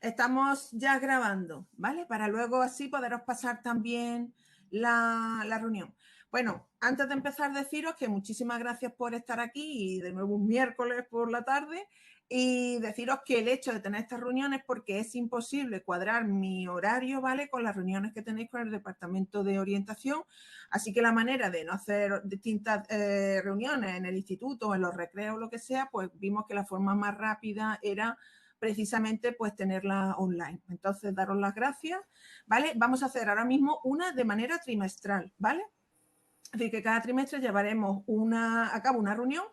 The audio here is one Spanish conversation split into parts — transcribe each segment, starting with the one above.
Estamos ya grabando, ¿vale? Para luego así poderos pasar también la reunión. Bueno, antes de empezar, deciros que muchísimas gracias por estar aquí y de nuevo un miércoles por la tarde, y deciros que el hecho de tener estas reuniones, porque es imposible cuadrar mi horario, ¿vale?, con las reuniones que tenéis con el departamento de orientación. Así que la manera de no hacer distintas reuniones en el instituto o en los recreos o lo que sea, pues vimos que la forma más rápida era precisamente pues tenerla online. Entonces, daros las gracias, ¿vale? Vamos a hacer ahora mismo una de manera trimestral, ¿vale? Es decir, que cada trimestre llevaremos a cabo una reunión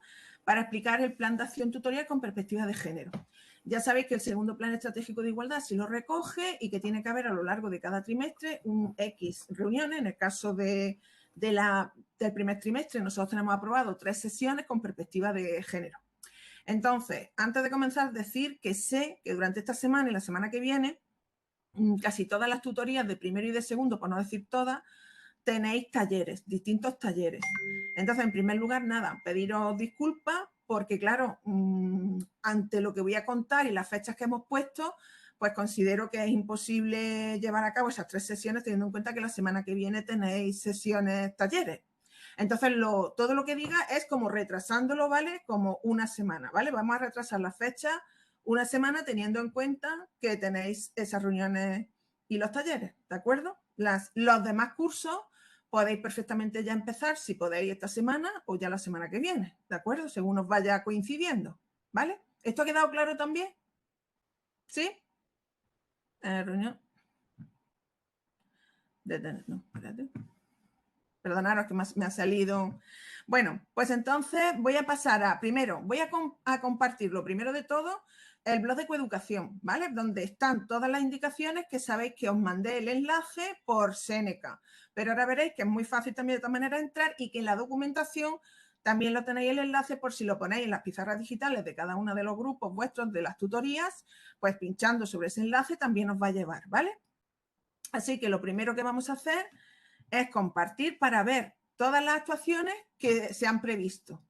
para explicar el plan de acción tutorial con perspectiva de género. Ya sabéis que el segundo plan estratégico de igualdad sí lo recoge y que tiene que haber a lo largo de cada trimestre un X reuniones. En el caso del primer trimestre, nosotros tenemos aprobado 3 sesiones con perspectiva de género. Entonces, antes de comenzar, decir que sé que durante esta semana y la semana que viene, casi todas las tutorías de primero y de segundo, por no decir todas, tenéis talleres, distintos talleres. Entonces, en primer lugar, nada, pediros disculpas porque, claro, ante lo que voy a contar y las fechas que hemos puesto, pues considero que es imposible llevar a cabo esas 3 sesiones teniendo en cuenta que la semana que viene tenéis sesiones talleres. Entonces, todo lo que diga es como retrasándolo, ¿vale? Como una semana, ¿vale? Vamos a retrasar la fecha una semana teniendo en cuenta que tenéis esas reuniones y los talleres, ¿de acuerdo? Los demás cursos podéis perfectamente ya empezar, si podéis, esta semana o ya la semana que viene, ¿de acuerdo? Según os vaya coincidiendo, ¿vale? ¿Esto ha quedado claro también? ¿Sí? Reunión. No, espérate. Perdonaros que me ha salido. Bueno, pues entonces voy a pasar primero, voy a compartir lo primero de todo, el blog de coeducación, ¿vale? Donde están todas las indicaciones que sabéis que os mandé el enlace por Seneca. Pero ahora veréis que es muy fácil también de todas maneras entrar y que en la documentación también lo tenéis el enlace por si lo ponéis en las pizarras digitales de cada uno de los grupos vuestros de las tutorías, pues pinchando sobre ese enlace también os va a llevar, ¿vale? Así que lo primero que vamos a hacer es compartir para ver todas las actuaciones que se han previsto.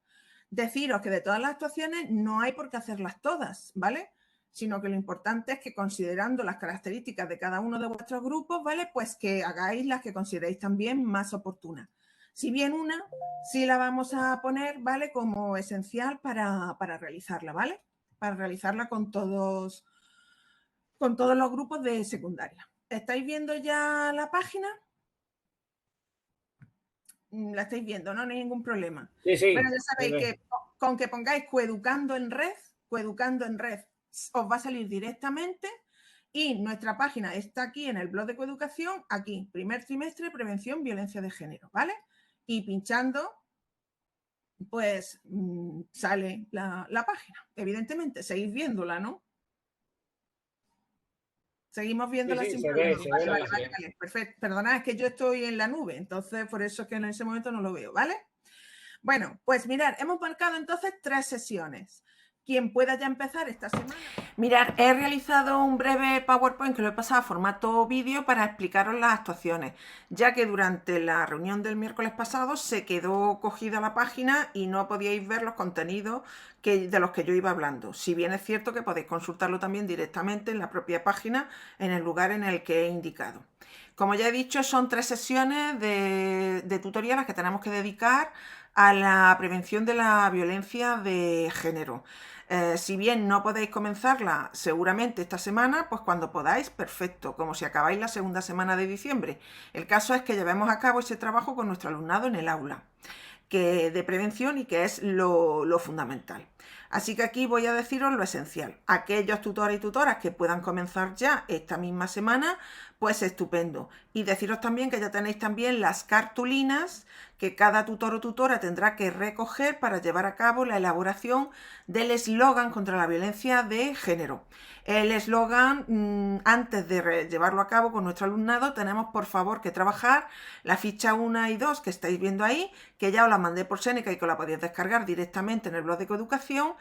Deciros que de todas las actuaciones no hay por qué hacerlas todas, ¿vale? Sino que lo importante es que considerando las características de cada uno de vuestros grupos, ¿vale? Pues que hagáis las que consideréis también más oportunas. Si bien una, sí la vamos a poner, ¿vale? Como esencial para realizarla, ¿vale? Para realizarla con todos los grupos de secundaria. ¿Estáis viendo ya la página? La estáis viendo, ¿no? No hay ningún problema. Sí, sí. Bueno, ya sabéis que con que pongáis coeducando en red, os va a salir directamente y nuestra página está aquí en el blog de coeducación, aquí, primer trimestre, prevención, violencia de género, ¿vale? Y pinchando, pues sale la página. Evidentemente, seguís viéndola, ¿no? Seguimos viéndola Sí, sin se problema. ve, se ve la Vale, imagen. perfecto. Perdonad, es que yo estoy en la nube, entonces por eso es que en ese momento no lo veo, ¿vale? Bueno, pues mirad, hemos marcado entonces 3 sesiones. Quien pueda ya empezar esta semana. Mirad, he realizado un breve PowerPoint que lo he pasado a formato vídeo para explicaros las actuaciones, ya que durante la reunión del miércoles pasado se quedó cogida la página y no podíais ver los contenidos de los que yo iba hablando. Si bien es cierto que podéis consultarlo también directamente en la propia página, en el lugar en el que he indicado. Como ya he dicho, son 3 sesiones de tutorial las que tenemos que dedicar a la prevención de la violencia de género. Si bien no podéis comenzarla seguramente esta semana, pues cuando podáis, perfecto, como si acabáis la segunda semana de diciembre. El caso es que llevemos a cabo ese trabajo con nuestro alumnado en el aula de prevención y que es lo fundamental. Así que aquí voy a deciros lo esencial. Aquellos tutores y tutoras que puedan comenzar ya esta misma semana, pues estupendo. Y deciros también que ya tenéis también las cartulinas que cada tutor o tutora tendrá que recoger para llevar a cabo la elaboración del eslogan contra la violencia de género. El eslogan, antes de llevarlo a cabo con nuestro alumnado, tenemos por favor que trabajar la ficha 1 y 2 que estáis viendo ahí, que ya os la mandé por Seneca y que la podéis descargar directamente en el blog de coeducación.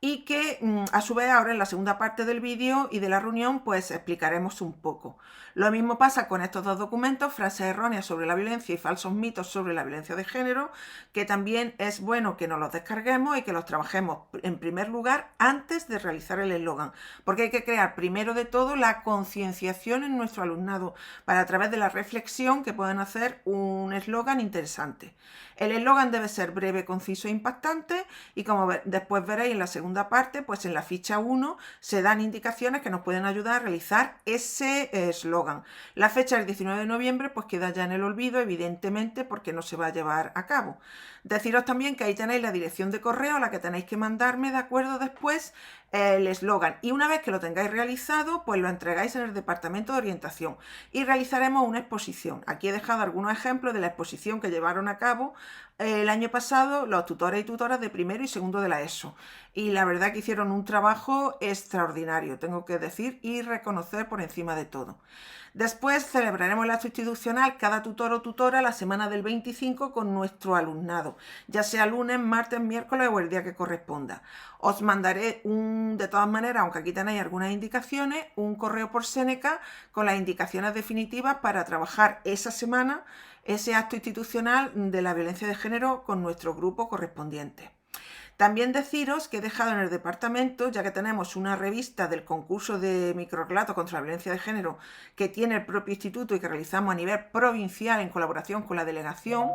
y que a su vez ahora en la segunda parte del vídeo y de la reunión pues explicaremos un poco. Lo mismo pasa con estos dos documentos, frases erróneas sobre la violencia y falsos mitos sobre la violencia de género, que también es bueno que nos los descarguemos y que los trabajemos en primer lugar antes de realizar el eslogan, porque hay que crear primero de todo la concienciación en nuestro alumnado para a través de la reflexión que puedan hacer un eslogan interesante. El eslogan debe ser breve, conciso e impactante y como después veréis en la segunda parte, pues en la ficha 1 se dan indicaciones que nos pueden ayudar a realizar ese eslogan. La fecha del 19 de noviembre pues queda ya en el olvido, evidentemente, porque no se va a llevar a cabo. Deciros también que ahí tenéis la dirección de correo a la que tenéis que mandarme, de acuerdo, después el eslogan. Y una vez que lo tengáis realizado, pues lo entregáis en el departamento de orientación y realizaremos una exposición. Aquí he dejado algunos ejemplos de la exposición que llevaron a cabo el año pasado los tutores y tutoras de primero y segundo de la ESO. Y la verdad que hicieron un trabajo extraordinario, tengo que decir, y reconocer por encima de todo. Después celebraremos el acto institucional cada tutor o tutora la semana del 25 con nuestro alumnado, ya sea lunes, martes, miércoles o el día que corresponda. Os mandaré de todas maneras, aunque aquí tenéis algunas indicaciones, un correo por Seneca con las indicaciones definitivas para trabajar esa semana ese acto institucional de la violencia de género con nuestro grupo correspondiente. También deciros que he dejado en el departamento, ya que tenemos una revista del concurso de microrelatos contra la violencia de género que tiene el propio instituto y que realizamos a nivel provincial en colaboración con la delegación,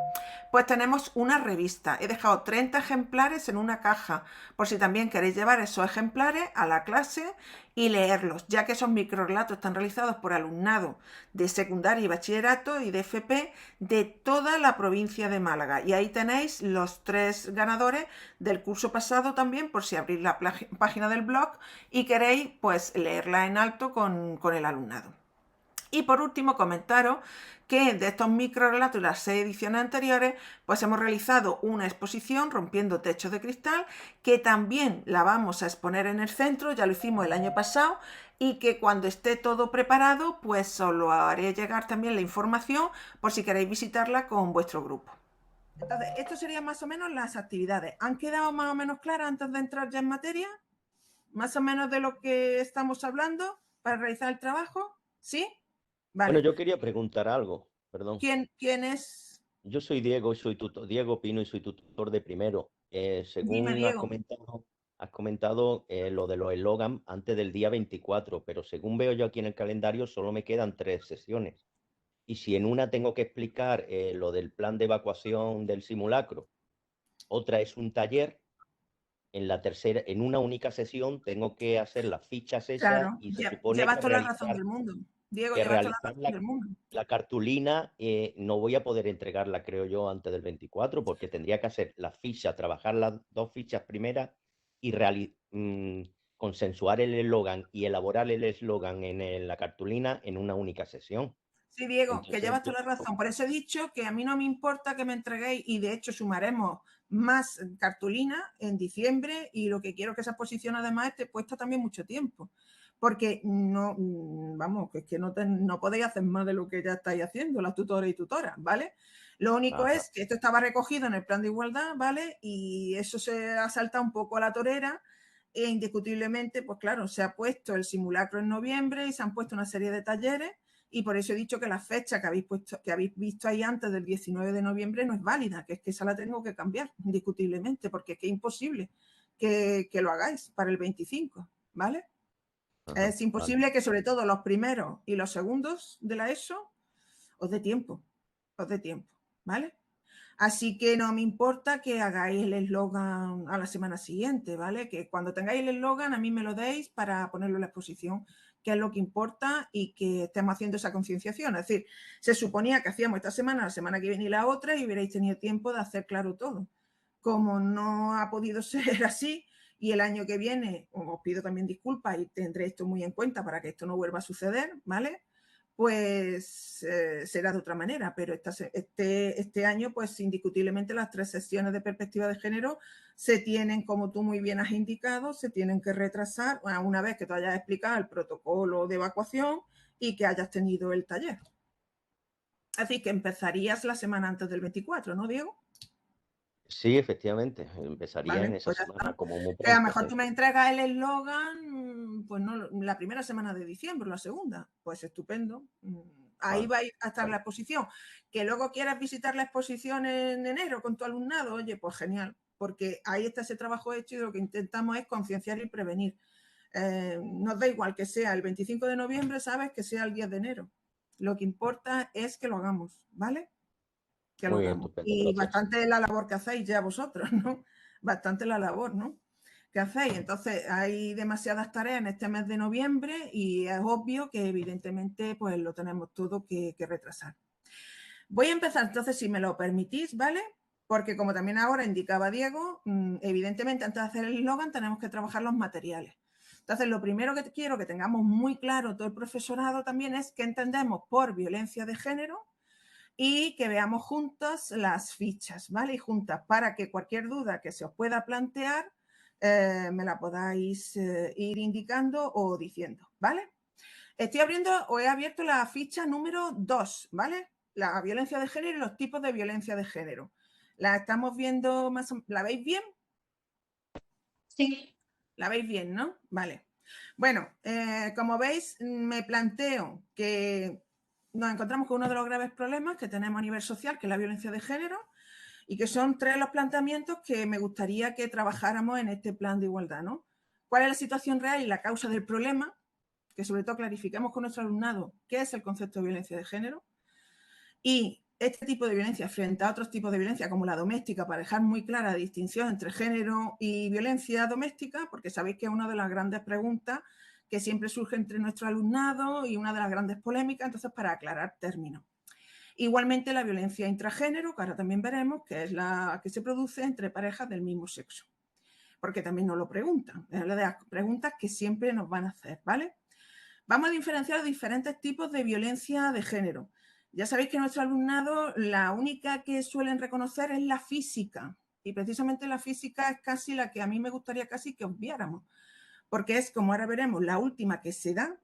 pues tenemos una revista. He dejado 30 ejemplares en una caja, por si también queréis llevar esos ejemplares a la clase y leerlos, ya que esos microrelatos están realizados por alumnado de secundaria y bachillerato y de FP de toda la provincia de Málaga. Y ahí tenéis los 3 ganadores del curso pasado también, por si abrís la página del blog y queréis pues leerla en alto con el alumnado. Y por último, comentaros que de estos microrelatos y las 6 ediciones anteriores, pues hemos realizado una exposición Rompiendo Techos de Cristal, que también la vamos a exponer en el centro, ya lo hicimos el año pasado, y que cuando esté todo preparado, pues os lo haré llegar también la información por si queréis visitarla con vuestro grupo. Entonces, esto serían más o menos las actividades. ¿Han quedado más o menos claras antes de entrar ya en materia? ¿Más o menos de lo que estamos hablando para realizar el trabajo? ¿Sí? Bueno, Vale. yo quería preguntar algo, perdón. ¿Quién es? Yo soy Diego y soy tutor, Diego Pino y soy tutor de primero. Dime, Según Diego. has comentado lo de los eslogan antes del día 24, pero según veo yo aquí en el calendario solo me quedan 3 sesiones. Y si en una tengo que explicar lo del plan de evacuación del simulacro, otra es un taller, en la tercera, en una única sesión tengo que hacer las fichas esas Claro, y se supone llevas toda la razón del mundo. Diego, que llevas toda la realizar razón del mundo. la cartulina no voy a poder entregarla, creo yo, antes del 24, porque tendría que hacer la ficha, trabajar las 2 fichas primeras y consensuar el eslogan y elaborar el eslogan en la cartulina en una única sesión. Sí, Diego, que Entonces, llevas toda la razón. Por eso he dicho que a mí no me importa que me entreguéis y de hecho sumaremos más cartulina en diciembre y lo que quiero es que esa exposición además esté puesta también mucho tiempo. Porque no, vamos, que es que no podéis hacer más de lo que ya estáis haciendo, las tutores y tutoras, ¿vale? Lo único ajá. es que esto estaba recogido en el plan de igualdad, ¿vale? Y eso se ha saltado un poco a la torera e indiscutiblemente, pues claro, se ha puesto el simulacro en noviembre y se han puesto una serie de talleres y por eso he dicho que la fecha que habéis visto ahí antes del 19 de noviembre no es válida, que es que esa la tengo que cambiar indiscutiblemente, porque es que es imposible que lo hagáis para el 25, ¿vale? Ajá, Es vale. imposible que sobre todo los primeros y los segundos de la ESO os dé tiempo, ¿vale? Así que no me importa que hagáis el eslogan a la semana siguiente, ¿vale? Que cuando tengáis el eslogan a mí me lo deis para ponerlo en la exposición, que es lo que importa y que estemos haciendo esa concienciación. Es decir, se suponía que hacíamos esta semana, la semana que viene y la otra y hubierais tenido tiempo de hacer claro todo. Como no ha podido ser así y el año que viene os pido también disculpas y tendré esto muy en cuenta para que esto no vuelva a suceder, ¿vale? Pues será de otra manera, pero este año, pues indiscutiblemente las 3 sesiones de perspectiva de género se tienen, como tú muy bien has indicado, se tienen que retrasar una vez que tú hayas explicado el protocolo de evacuación y que hayas tenido el taller. Así que empezarías la semana antes del 24, ¿no, Diego? Sí, efectivamente, empezaría en Vale, esa pues ya semana está. como muy Que a lo pronto, mejor sí. tú me entregas el eslogan, pues no, la primera semana de diciembre, la segunda. Pues estupendo. Ahí Vale, va a estar la vale. exposición. Que luego quieras visitar la exposición en enero con tu alumnado, oye, pues genial, porque ahí está ese trabajo hecho y lo que intentamos es concienciar y prevenir. Nos da igual que sea el 25 de noviembre, sabes, que sea el 10 de enero. Lo que importa es que lo hagamos, ¿vale? Que lo Muy bien, hagamos. estupendo, Y gracias. bastante la labor que hacéis ya vosotros, ¿no? Bastante la labor, ¿no? Que hacéis. Entonces, hay demasiadas tareas en este mes de noviembre y es obvio que evidentemente pues lo tenemos todo que retrasar. Voy a empezar entonces, si me lo permitís, ¿vale? Porque como también ahora indicaba Diego, evidentemente antes de hacer el eslogan tenemos que trabajar los materiales. Entonces, lo primero que quiero que tengamos muy claro todo el profesorado también es qué entendemos por violencia de género y que veamos juntas las fichas, ¿vale? Y juntas para que cualquier duda que se os pueda plantear me la podáis ir indicando o diciendo, ¿vale? Estoy abriendo o he abierto la ficha número 2, ¿vale? La violencia de género y los tipos de violencia de género. La estamos viendo más o... ¿La veis bien? Sí. ¿La veis bien, no? Vale. Bueno, como veis, me planteo que nos encontramos con uno de los graves problemas que tenemos a nivel social, que es la violencia de género, y que son 3 los planteamientos que me gustaría que trabajáramos en este plan de igualdad, ¿no? ¿Cuál es la situación real y la causa del problema? Que sobre todo clarifiquemos con nuestro alumnado qué es el concepto de violencia de género y este tipo de violencia frente a otros tipos de violencia como la doméstica, para dejar muy clara la distinción entre género y violencia doméstica, porque sabéis que es una de las grandes preguntas que siempre surge entre nuestro alumnado y una de las grandes polémicas, entonces para aclarar términos. Igualmente la violencia intragénero, que ahora también veremos, que es la que se produce entre parejas del mismo sexo, porque también nos lo preguntan, es una de las preguntas que siempre nos van a hacer, ¿vale? Vamos a diferenciar diferentes tipos de violencia de género. Ya sabéis que nuestro alumnado, la única que suelen reconocer es la física. Y precisamente la física es casi la que a mí me gustaría casi que obviáramos. Porque es, como ahora veremos, la última que se da,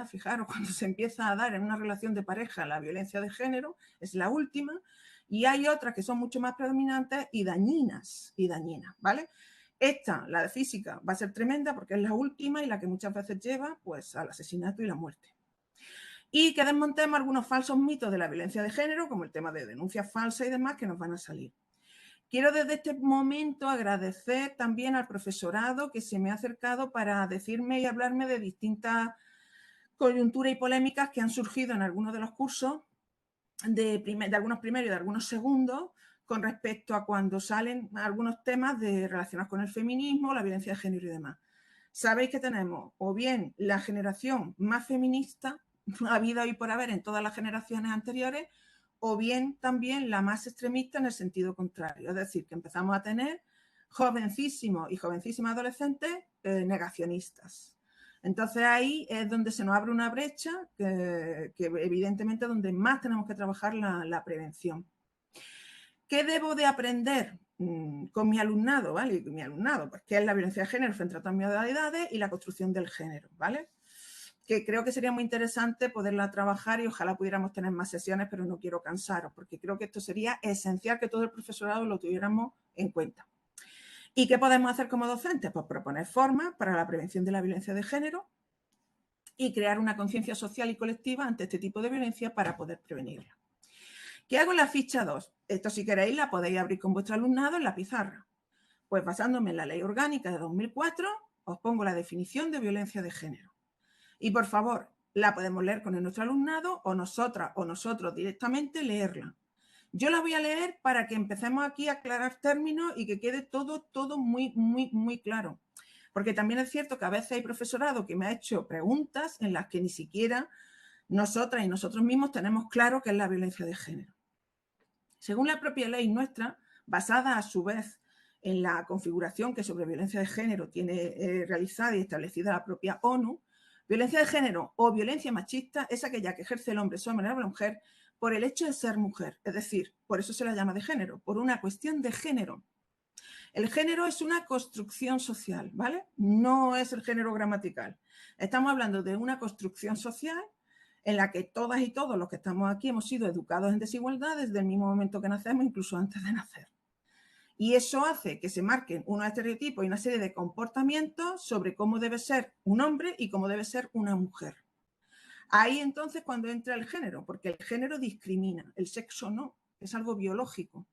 fijaros, cuando se empieza a dar en una relación de pareja la violencia de género, es la última. Y hay otras que son mucho más predominantes y dañinas, ¿vale? Esta, la de física, va a ser tremenda porque es la última y la que muchas veces lleva pues, al asesinato y la muerte. Y que desmontemos algunos falsos mitos de la violencia de género, como el tema de denuncias falsas y demás, que nos van a salir. Quiero desde este momento agradecer también al profesorado que se me ha acercado para decirme y hablarme de distintas coyunturas y polémicas que han surgido en algunos de los cursos, de algunos primeros y de algunos segundos, con respecto a cuando salen algunos temas relacionados con el feminismo, la violencia de género y demás. Sabéis que tenemos o bien la generación más feminista habida y por haber en todas las generaciones anteriores, o bien también la más extremista en el sentido contrario. Es decir, que empezamos a tener jovencísimos y jovencísimas adolescentes negacionistas. Entonces ahí es donde se nos abre una brecha que evidentemente donde más tenemos que trabajar la prevención. ¿Qué debo de aprender con mi alumnado? ¿Vale? Mi alumnado, pues qué es la violencia de género frente a otras modalidades y la construcción del género, ¿vale? Que creo que sería muy interesante poderla trabajar y ojalá pudiéramos tener más sesiones, pero no quiero cansaros, porque creo que esto sería esencial que todo el profesorado lo tuviéramos en cuenta. ¿Y qué podemos hacer como docentes? Pues proponer formas para la prevención de la violencia de género y crear una conciencia social y colectiva ante este tipo de violencia para poder prevenirla. ¿Qué hago en la ficha 2? Esto, si queréis, la podéis abrir con vuestro alumnado en la pizarra. Pues basándome en la Ley Orgánica de 2004, os pongo la definición de violencia de género. Y por favor, la podemos leer con nuestro alumnado o nosotras o nosotros directamente leerla. Yo la voy a leer para que empecemos aquí a aclarar términos y que quede todo muy claro. Porque también es cierto que a veces hay profesorado que me ha hecho preguntas en las que ni siquiera nosotras y nosotros mismos tenemos claro qué es la violencia de género. Según la propia ley nuestra, basada a su vez en la configuración que sobre violencia de género tiene realizada y establecida la propia ONU, violencia de género o violencia machista es aquella que ejerce el hombre sobre la mujer por el hecho de ser mujer, es decir, por eso se la llama de género, por una cuestión de género. El género es una construcción social, ¿vale? No es el género gramatical. Estamos hablando de una construcción social en la que todas y todos los que estamos aquí hemos sido educados en desigualdad desde el mismo momento que nacemos, incluso antes de nacer. Y eso hace que se marquen unos estereotipos y una serie de comportamientos sobre cómo debe ser un hombre y cómo debe ser una mujer. Ahí entonces cuando entra el género, porque el género discrimina, el sexo no, es algo biológico.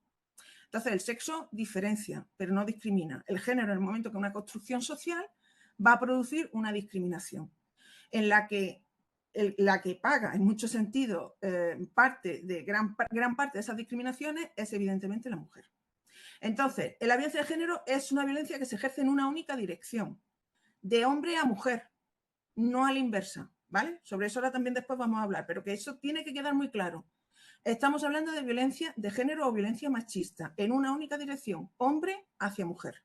Entonces el sexo diferencia, pero no discrimina. El género en el momento que una construcción social va a producir una discriminación en la que paga en muchos sentidos gran parte de esas discriminaciones es evidentemente la mujer. Entonces, la violencia de género es una violencia que se ejerce en una única dirección, de hombre a mujer, no a la inversa, ¿vale? Sobre eso ahora también después vamos a hablar, pero que eso tiene que quedar muy claro. Estamos hablando de violencia de género o violencia machista, en una única dirección, hombre hacia mujer.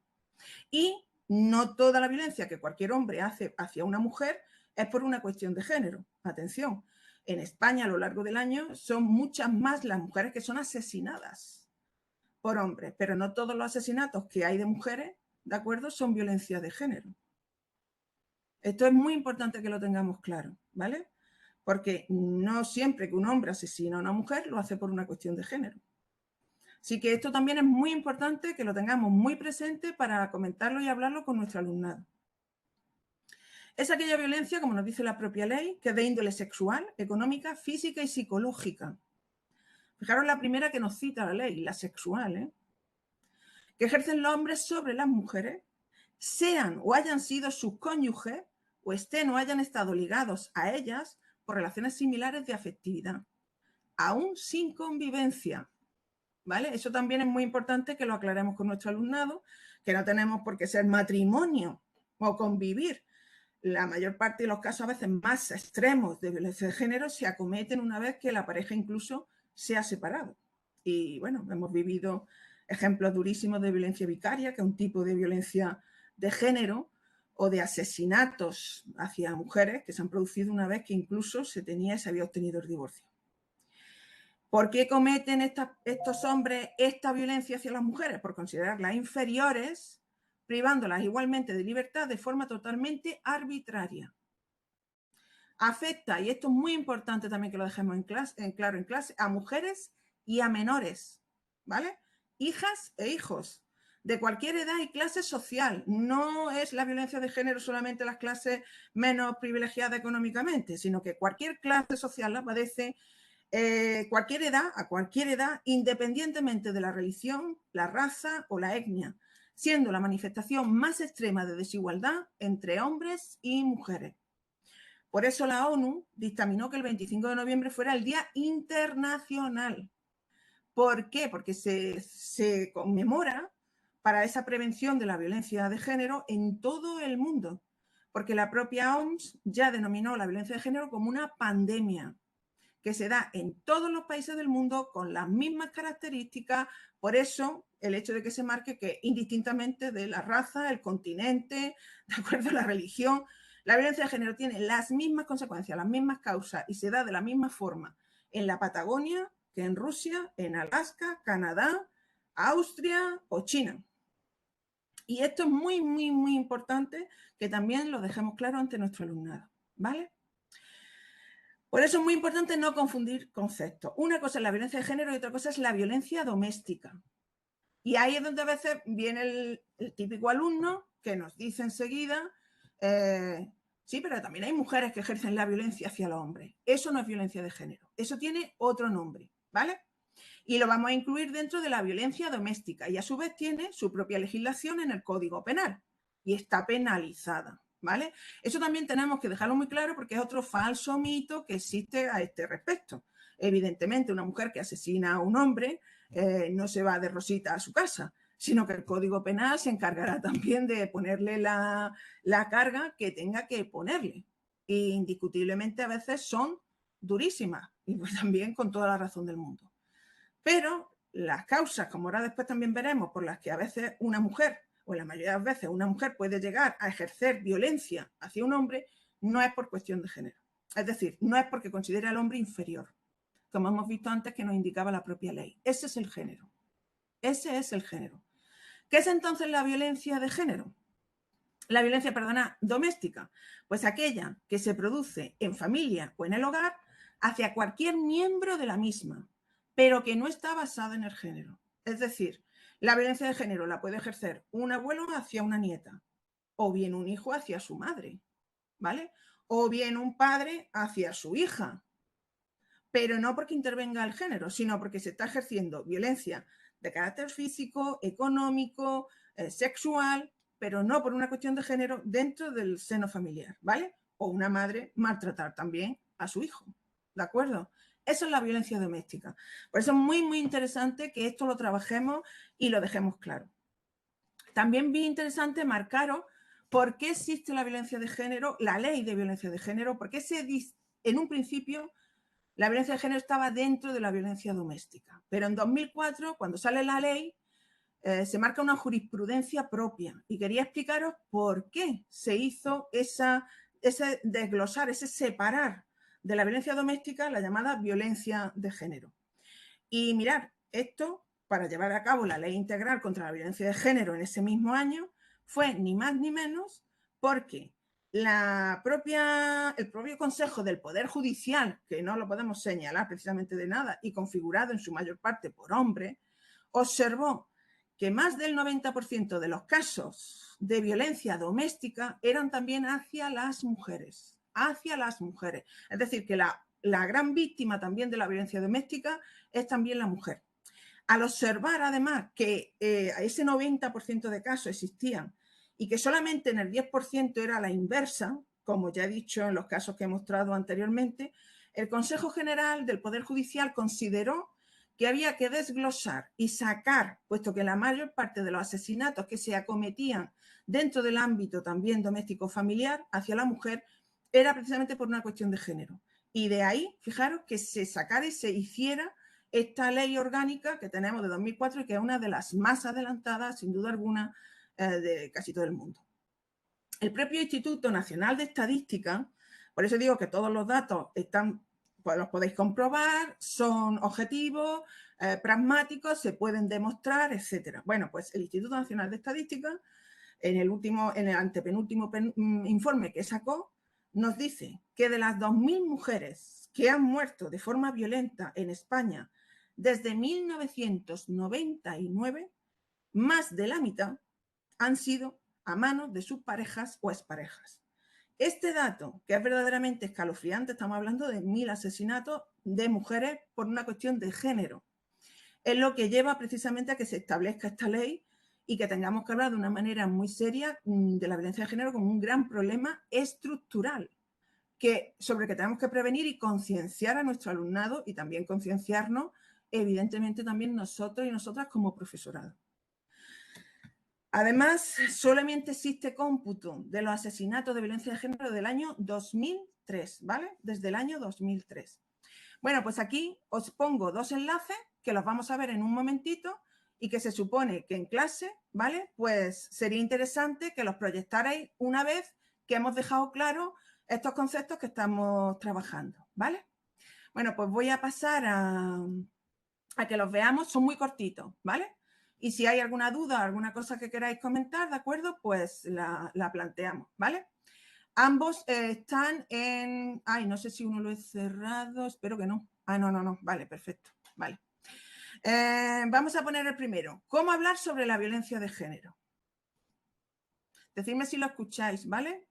Y no toda la violencia que cualquier hombre hace hacia una mujer es por una cuestión de género. Atención, en España a lo largo del año son muchas más las mujeres que son asesinadas por hombres, pero no todos los asesinatos que hay de mujeres, ¿de acuerdo?, son violencia de género. Esto es muy importante que lo tengamos claro, ¿vale? Porque no siempre que un hombre asesina a una mujer lo hace por una cuestión de género. Así que esto también es muy importante que lo tengamos muy presente para comentarlo y hablarlo con nuestro alumnado. Es aquella violencia, como nos dice la propia ley, que es de índole sexual, económica, física y psicológica. Fijaros la primera que nos cita la ley, la sexual, ¿eh? Que ejercen los hombres sobre las mujeres, sean o hayan sido sus cónyuges o estén o hayan estado ligados a ellas por relaciones similares de afectividad, aún sin convivencia, ¿vale? Eso también es muy importante que lo aclaremos con nuestro alumnado, que no tenemos por qué ser matrimonio o convivir. La mayor parte de los casos, a veces más extremos de violencia de género, se acometen una vez que la pareja incluso se ha separado. Y bueno, hemos vivido ejemplos durísimos de violencia vicaria, que es un tipo de violencia de género, o de asesinatos hacia mujeres que se han producido una vez que incluso se había obtenido el divorcio. ¿Por qué cometen estos hombres esta violencia hacia las mujeres? Por considerarlas inferiores, privándolas igualmente de libertad de forma totalmente arbitraria. Afecta, y esto es muy importante también que lo dejemos claro en clase, a mujeres y a menores, ¿vale? Hijas e hijos, de cualquier edad y clase social. No es la violencia de género solamente las clases menos privilegiadas económicamente, sino que cualquier clase social la padece, a cualquier edad, independientemente de la religión, la raza o la etnia, siendo la manifestación más extrema de desigualdad entre hombres y mujeres. Por eso la ONU dictaminó que el 25 de noviembre fuera el Día Internacional. ¿Por qué? Porque se conmemora para esa prevención de la violencia de género en todo el mundo, porque la propia OMS ya denominó la violencia de género como una pandemia que se da en todos los países del mundo con las mismas características. Por eso el hecho de que se marque que indistintamente de la raza, el continente, de acuerdo a la religión, la violencia de género tiene las mismas consecuencias, las mismas causas y se da de la misma forma en la Patagonia que en Rusia, en Alaska, Canadá, Austria o China. Y esto es muy, muy, muy importante que también lo dejemos claro ante nuestro alumnado, ¿vale? Por eso es muy importante no confundir conceptos. Una cosa es la violencia de género y otra cosa es la violencia doméstica. Y ahí es donde a veces viene el típico alumno que nos dice enseguida, sí, pero también hay mujeres que ejercen la violencia hacia los hombres. Eso no es violencia de género. Eso tiene otro nombre, ¿vale? Y lo vamos a incluir dentro de la violencia doméstica y a su vez tiene su propia legislación en el Código Penal y está penalizada, ¿vale? Eso también tenemos que dejarlo muy claro porque es otro falso mito que existe a este respecto. Evidentemente, una mujer que asesina a un hombre no se va de rosita a su casa, sino que el Código Penal se encargará también de ponerle la carga que tenga que ponerle. E indiscutiblemente a veces son durísimas y pues también con toda la razón del mundo. Pero las causas, como ahora después también veremos, por las que a veces una mujer, o la mayoría de las veces una mujer puede llegar a ejercer violencia hacia un hombre, no es por cuestión de género. Es decir, no es porque considere al hombre inferior, como hemos visto antes que nos indicaba la propia ley. Ese es el género. Ese es el género. ¿Qué es entonces la violencia de género? La violencia, doméstica, pues aquella que se produce en familia o en el hogar hacia cualquier miembro de la misma, pero que no está basada en el género. Es decir, La violencia de género la puede ejercer un abuelo hacia una nieta, o bien un hijo hacia su madre, ¿vale? O bien un padre hacia su hija, pero no porque intervenga el género, sino porque se está ejerciendo violencia de carácter físico, económico, sexual, pero no por una cuestión de género dentro del seno familiar, ¿vale? O una madre maltratar también a su hijo, ¿de acuerdo? Eso es la violencia doméstica. Por eso es muy, muy interesante que esto lo trabajemos y lo dejemos claro. También bien interesante marcaros por qué existe la violencia de género, la ley de violencia de género, porque en un principio la violencia de género estaba dentro de la violencia doméstica. Pero en 2004, cuando sale la ley, se marca una jurisprudencia propia. Y quería explicaros por qué se hizo ese desglosar, ese separar de la violencia doméstica la llamada violencia de género. Y mirad, esto, para llevar a cabo la ley integral contra la violencia de género en ese mismo año, fue ni más ni menos porque el propio Consejo del Poder Judicial, que no lo podemos señalar precisamente de nada y configurado en su mayor parte por hombres, observó que más del 90% de los casos de violencia doméstica eran también hacia las mujeres. Es decir, que la gran víctima también de la violencia doméstica es también la mujer. Al observar además que ese 90% de casos existían y que solamente en el 10% era la inversa, como ya he dicho en los casos que he mostrado anteriormente, el Consejo General del Poder Judicial consideró que había que desglosar y sacar, puesto que la mayor parte de los asesinatos que se acometían dentro del ámbito también doméstico familiar hacia la mujer era precisamente por una cuestión de género. Y de ahí, fijaros, que se sacara y se hiciera esta ley orgánica que tenemos de 2004 y que es una de las más adelantadas, sin duda alguna, de casi todo el mundo. El propio Instituto Nacional de Estadística, por eso digo que todos los datos están, pues los podéis comprobar, son objetivos, pragmáticos, se pueden demostrar, etc. Bueno, pues el Instituto Nacional de Estadística, en el antepenúltimo informe que sacó, nos dice que de las 2.000 mujeres que han muerto de forma violenta en España desde 1999, más de la mitad han sido a manos de sus parejas o exparejas. Este dato, que es verdaderamente escalofriante, estamos hablando de 1.000 asesinatos de mujeres por una cuestión de género, es lo que lleva precisamente a que se establezca esta ley y que tengamos que hablar de una manera muy seria de la violencia de género como un gran problema estructural sobre el que tenemos que prevenir y concienciar a nuestro alumnado y también concienciarnos, evidentemente, también nosotros y nosotras como profesorado. Además, solamente existe cómputo de los asesinatos de violencia de género del año 2003, ¿vale? Desde el año 2003. Bueno, pues aquí os pongo dos enlaces que los vamos a ver en un momentito y que se supone que en clase, ¿vale? Pues sería interesante que los proyectarais una vez que hemos dejado claro estos conceptos que estamos trabajando, ¿vale? Bueno, pues voy a pasar a que los veamos, son muy cortitos, ¿vale? Y si hay alguna duda, alguna cosa que queráis comentar, ¿de acuerdo? Pues la planteamos, ¿vale? Ambos están en... Ay, no sé si uno lo he cerrado, espero que no. Ah, no, vale, perfecto, vale. Vamos a poner el primero. ¿Cómo hablar sobre la violencia de género? Decidme si lo escucháis, ¿vale?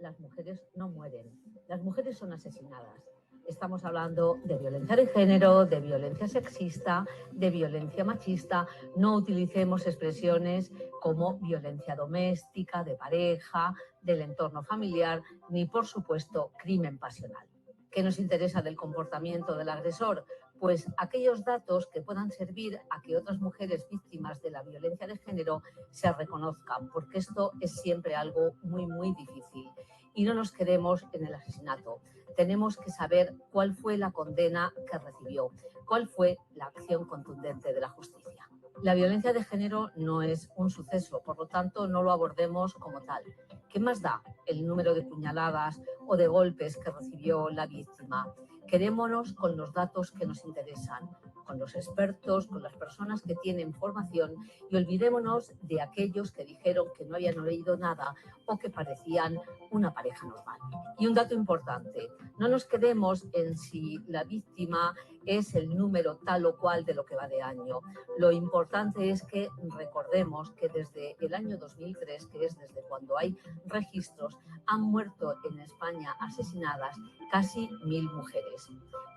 Las mujeres no mueren, las mujeres son asesinadas. Estamos hablando de violencia de género, de violencia sexista, de violencia machista. No utilicemos expresiones como violencia doméstica, de pareja, del entorno familiar, ni por supuesto crimen pasional. ¿Qué nos interesa del comportamiento del agresor? Pues aquellos datos que puedan servir a que otras mujeres víctimas de la violencia de género se reconozcan, porque esto es siempre algo muy, muy difícil. Y no nos quedemos en el asesinato. Tenemos que saber cuál fue la condena que recibió, cuál fue la acción contundente de la justicia. La violencia de género no es un suceso, por lo tanto no lo abordemos como tal. ¿Qué más da el número de puñaladas o de golpes que recibió la víctima? Quedémonos con los datos que nos interesan, con los expertos, con las personas que tienen formación y olvidémonos de aquellos que dijeron que no habían oído nada o que parecían una pareja normal. Y un dato importante, No nos quedemos en si la víctima es el número tal o cual de lo que va de año. Lo importante es que recordemos que desde el año 2003, que es desde cuando hay registros, han muerto en España asesinadas casi 1000 mujeres.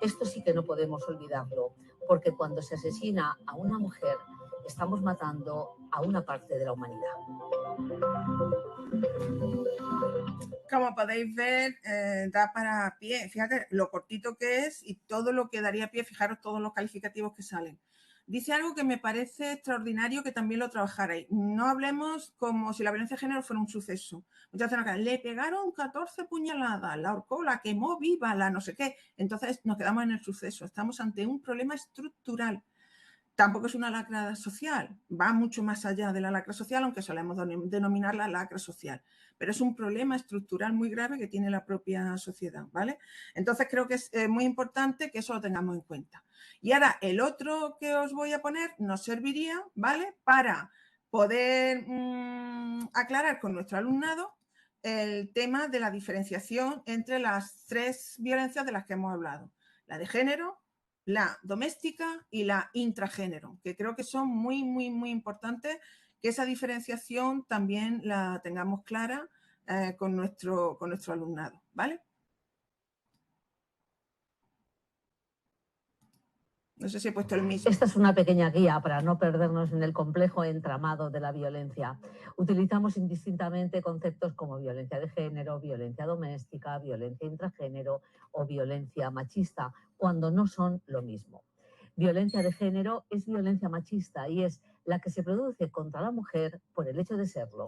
Esto sí que no podemos olvidarlo, porque cuando se asesina a una mujer, estamos matando a una parte de la humanidad. Como podéis ver, da para pie. Fíjate lo cortito que es y todo lo que daría pie. Fijaros todos los calificativos que salen. Dice algo que me parece extraordinario que también lo trabajarais. No hablemos como si la violencia de género fuera un suceso. Muchas veces le pegaron 14 puñaladas, la ahorcó, la quemó viva, la no sé qué. Entonces nos quedamos en el suceso. Estamos ante un problema estructural. Tampoco es una lacra social, va mucho más allá de la lacra social, aunque solemos denominarla lacra social, pero es un problema estructural muy grave que tiene la propia sociedad, ¿vale? Entonces creo que es muy importante que eso lo tengamos en cuenta. Y ahora el otro que os voy a poner nos serviría, ¿vale? Para poder aclarar con nuestro alumnado el tema de la diferenciación entre las 3 violencias de las que hemos hablado, la de género, la doméstica y la intragénero, que creo que son muy, muy, muy importantes, que esa diferenciación también la tengamos clara con nuestro alumnado, ¿vale? No sé si he puesto el mismo. Esta es una pequeña guía para no perdernos en el complejo entramado de la violencia. Utilizamos indistintamente conceptos como violencia de género, violencia doméstica, violencia intragénero o violencia machista, cuando no son lo mismo. Violencia de género es violencia machista y es la que se produce contra la mujer por el hecho de serlo.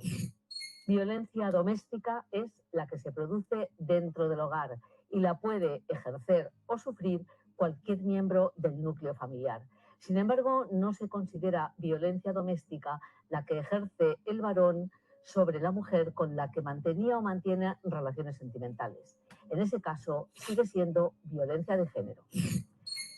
Violencia doméstica es la que se produce dentro del hogar y la puede ejercer o sufrir cualquier miembro del núcleo familiar. Sin embargo, no se considera violencia doméstica la que ejerce el varón sobre la mujer con la que mantenía o mantiene relaciones sentimentales. En ese caso, sigue siendo violencia de género.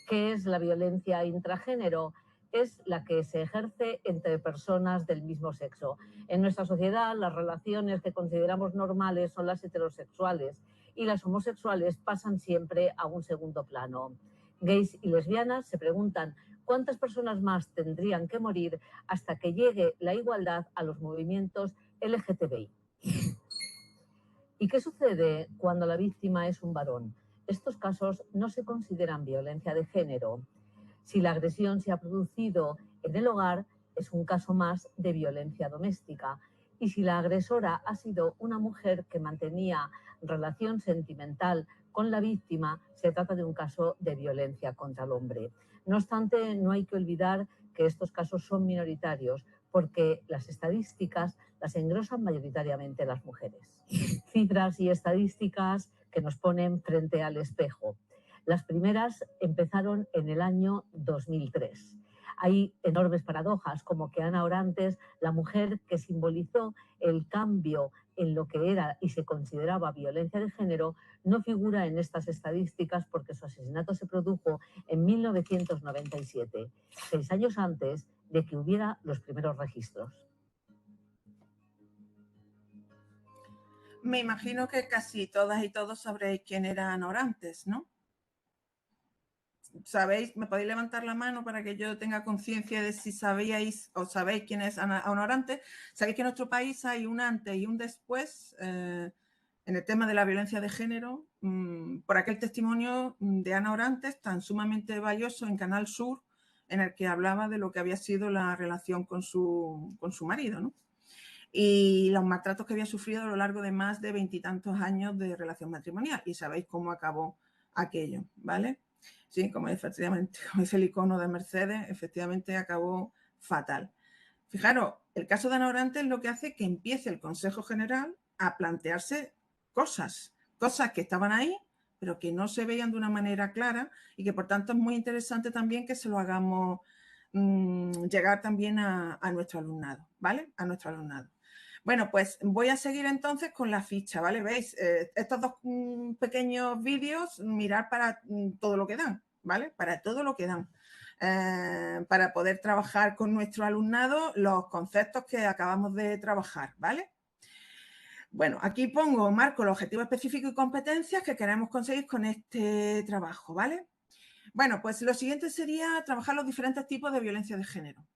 ¿Qué es la violencia intragénero? Es la que se ejerce entre personas del mismo sexo. En nuestra sociedad, las relaciones que consideramos normales son las heterosexuales y las homosexuales pasan siempre a un segundo plano. Gays y lesbianas se preguntan cuántas personas más tendrían que morir hasta que llegue la igualdad a los movimientos LGTBI. ¿Y qué sucede cuando la víctima es un varón? Estos casos no se consideran violencia de género. Si la agresión se ha producido en el hogar, es un caso más de violencia doméstica. Y si la agresora ha sido una mujer que mantenía relación sentimental con la víctima, se trata de un caso de violencia contra el hombre. No obstante, no hay que olvidar que estos casos son minoritarios, porque las estadísticas las engrosan mayoritariamente las mujeres. Cifras y estadísticas que nos ponen frente al espejo. Las primeras empezaron en el año 2003. Hay enormes paradojas, como que Ana Orantes, la mujer que simbolizó el cambio en lo que era y se consideraba violencia de género, no figura en estas estadísticas porque su asesinato se produjo en 1997, 6 años antes de que hubiera los primeros registros. Me imagino que casi todas y todos sabréis quién era Ana Orantes, ¿no? ¿Sabéis? ¿Me podéis levantar la mano para que yo tenga conciencia de si sabíais o sabéis quién es Ana Orantes? Sabéis que en nuestro país hay un antes y un después en el tema de la violencia de género, por aquel testimonio de Ana Orantes tan sumamente valioso en Canal Sur, en el que hablaba de lo que había sido la relación con su marido, ¿no? Y los maltratos que había sufrido a lo largo de más de 20 y tantos años de relación matrimonial. Y sabéis cómo acabó aquello, ¿vale? Sí, como efectivamente, como dice el icono de Mercedes, efectivamente acabó fatal. Fijaros, el caso de Ana Orantes es lo que hace que empiece el Consejo General a plantearse cosas que estaban ahí, pero que no se veían de una manera clara y que por tanto es muy interesante también que se lo hagamos llegar también a nuestro alumnado, ¿vale? A nuestro alumnado. Bueno, pues voy a seguir entonces con la ficha, ¿vale? ¿Veis? Estos dos pequeños vídeos, mirar para todo lo que dan, ¿vale? Para todo lo que dan. Para poder trabajar con nuestro alumnado los conceptos que acabamos de trabajar, ¿vale? Bueno, aquí marco los objetivos específicos y competencias que queremos conseguir con este trabajo, ¿vale? Bueno, pues lo siguiente sería trabajar los diferentes tipos de violencia de género.